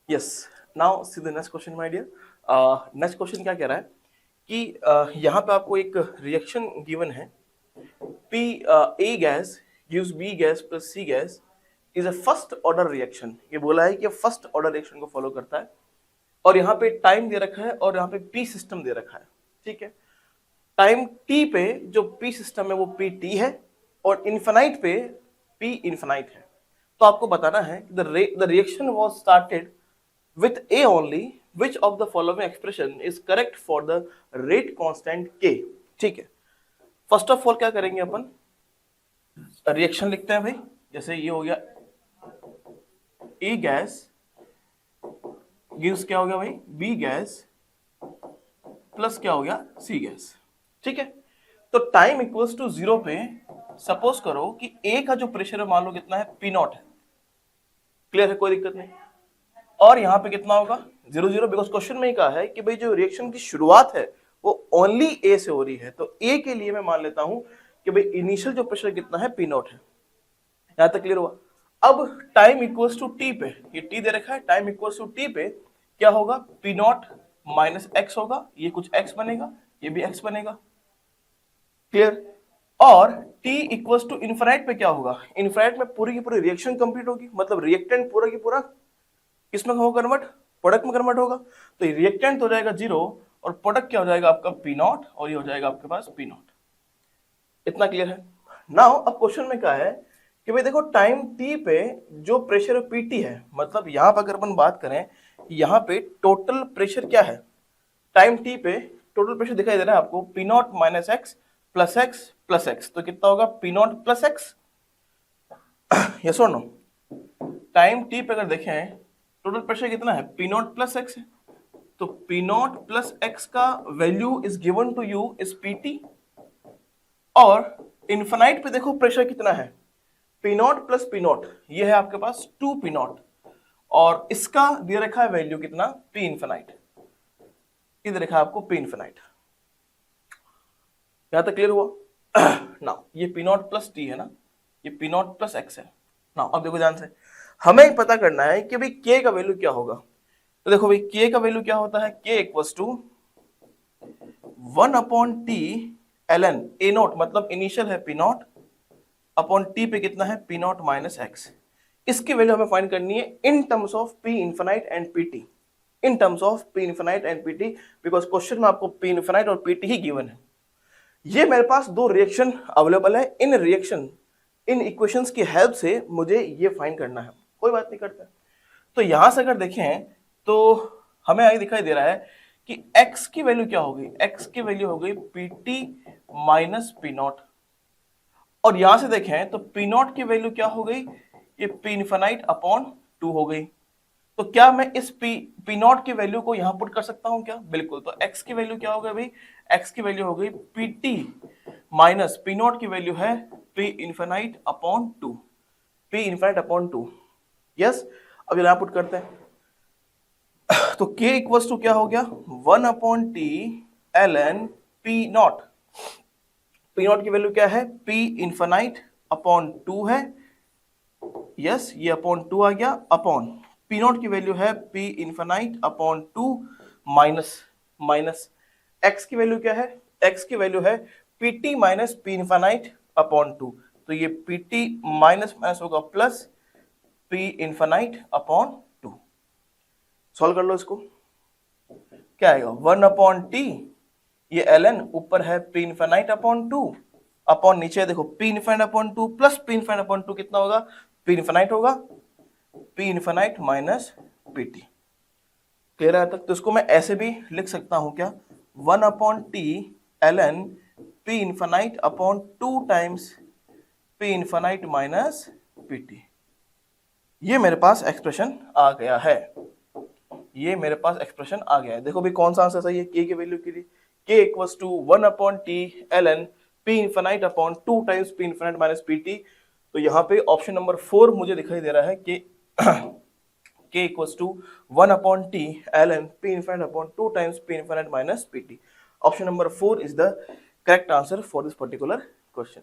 Yes, now see the next question my dear. Next question क्या कह रहा है कि यहाँ पे आपको एक रिएक्शन गिवन है, P A gas gives B gas plus C gas is a first order reaction। ये बोला है कि फर्स्ट ऑर्डर रिएक्शन को फॉलो करता है और यहाँ पे टाइम दे रखा है और यहाँ पे P सिस्टम दे रखा है। ठीक है, टाइम T पे जो P सिस्टम है वो PT है और इन्फिनाइट पे P इन्फिनाइट है। तो आपको बताना है कि the reaction was started with A only, which of the following expression is correct for the rate constant K। ठीक है, फर्स्ट ऑफ ऑल क्या करेंगे अपन, रिएक्शन लिखते हैं भाई। जैसे ये हो गया A गैस गिव्स क्या हो गया भाई B गैस प्लस क्या हो गया C गैस। ठीक है, तो टाइम इक्वल्स टू 0 पे सपोज करो कि A का जो प्रेशर है मान लो कितना है, P नॉट है। क्लियर है, कोई दिक्कत नहीं। और यहाँ पे कितना होगा 0 0, बिकॉज क्वेश्चन में ही कहा है कि भाई जो रिएक्शन की शुरुआत है वो ओनली ए से हो रही है। तो ए के लिए मैं मान लेता हूं कि भाई इनिशियल जो प्रेशर कितना है P नॉट है। यहां तक क्लियर हुआ। अब टाइम इक्वल्स टू टी पे, ये टी दे रखा है, टाइम इक्वल्स टू टी पे क्या होगा, P नॉट माइनस एक्स होगा, ये कुछ एक्स बनेगा, ये भी एक्स बनेगा। क्लियर। और t इक्वल्स टू इन्फिनाइट पे क्या होगा, इन्फिनाइट में पूरी की पूरी रिएक्शन कंप्लीट होगी, मतलब रिएक्टेंट पूरा की पूरा किसमें होगा कन्वर्ट, प्रोडक्ट में कन्वर्ट होगा। तो रिएक्टेंट हो जाएगा 0 और प्रोडक्ट क्या हो जाएगा आपका P नॉट और ये हो जाएगा आपके पास P नॉट। इतना क्लियर है। नाउ अब क्वेश्चन में क्या है कि भाई देखो टाइम t पे जो प्रेशर PT है, मतलब यहां पर अगर अपन बात करें यहां पे टोटल प्रेशर क्या है, टाइम t पे टोटल प्रेशर दिखाई दे रहा है आपको P naught minus x plus x plus x. तो कितना होगा P naught plus x, yes और नो। टाइम t पे अगर देखें टोटल प्रेशर कितना है, P नॉट प्लस एक्स है। तो P नॉट प्लस एक्स का value is given to you is PT। और इन्फिनाइट पे देखो प्रेशर कितना है, P naught plus P naught, ये है आपके पास 2 P नॉट और इसका दे रखा है वैल्यू कितना P इन्फिनाइट, इधर रखा है आपको P इन्फिनाइट। यहां तक क्लियर हुआ ना। ये P नॉट प्लस T है ना, ये P नॉट प्लस एक्स है ना। अब देखो ध्यान से, हमें पता करना है कि भाई K का वैल्यू क्या होगा। तो देखो भाई K का वैल्यू क्या होता है, K equals to 1 upon T ln A naught, मतलब इनिशियल है P नॉट अपॉन T पे कितना है P नॉट माइनस एक्स। इसकी वैल्यू हमें फाइंड करनी है in terms of P infinite and PT, in terms of P infinite and PT, because question में आपको P इन्फिनाइट और PT ही गिवन है। ये मेरे पास दो रिएक्शन अवेलेबल है, इन रिएक्शन इन इक्वेशंस की हेल्प से मुझे ये फाइंड करना है। कोई बात नहीं करता। तो यहां से अगर देखें तो हमें आगे दिखाई दे रहा है कि x की वैल्यू क्या होगी, x की वैल्यू हो गई PT माइनस P नॉट। और यहां से देखें तो P नॉट की वैल्यू क्या हो गई, ये P इन्फिनाइट अपॉन 2 हो गई। तो क्या मैं इस P नॉट की वैल्यू को यहां पुट कर सकता हूं क्या, बिल्कुल। तो x की वैल्यू क्या हो गई भाई, x की वैल्यू हो गई PT माइनस P नॉट की वैल्यू है P infinite upon 2, P infinite upon 2। Yes, अब यहां पुट करते हैं तो K इक्वल्स टू क्या हो गया 1 upon T ln P not. P not की वैल्यू क्या है, P इन्फिनाइट अपॉन 2 है, यस ये अपॉन 2 आ गया, अपॉन P नॉट की वैल्यू है P infinite upon 2 minus minus x की वैल्यू क्या है, x की वैल्यू है PT minus P infinite upon 2। तो ये PT माइनस माइनस होगा plus P infinite upon 2। Solve कर लो इसको, क्या आएगा 1 अपॉन टी, ये ln ऊपर है P इन्फिनाइट अपॉन 2 अपॉन नीचे देखो P infinite upon 2 plus P infinite upon 2 कितना होगा, P इन्फिनाइट होगा P infinite minus PT। Clear है तक। तो इसको मैं ऐसे भी लिख सकता हूं क्या, 1 upon T ln P infinite upon 2 times P infinite minus PT। ये मेरे पास एक्सप्रेशन आ गया है, ये मेरे पास एक्सप्रेशन आ गया है। देखो भी कौन सा आंसर सही है K की वैल्यू के लिए, K equals to 1 upon T ln P infinite upon 2 times P infinite minus PT। तो यहाँ पे ऑप्शन नंबर 4 मुझे दिखाई दे रहा है कि K equals to 1 upon T ln P infinite upon 2 times P infinite minus PT। Option number 4 is the correct answer for this particular question.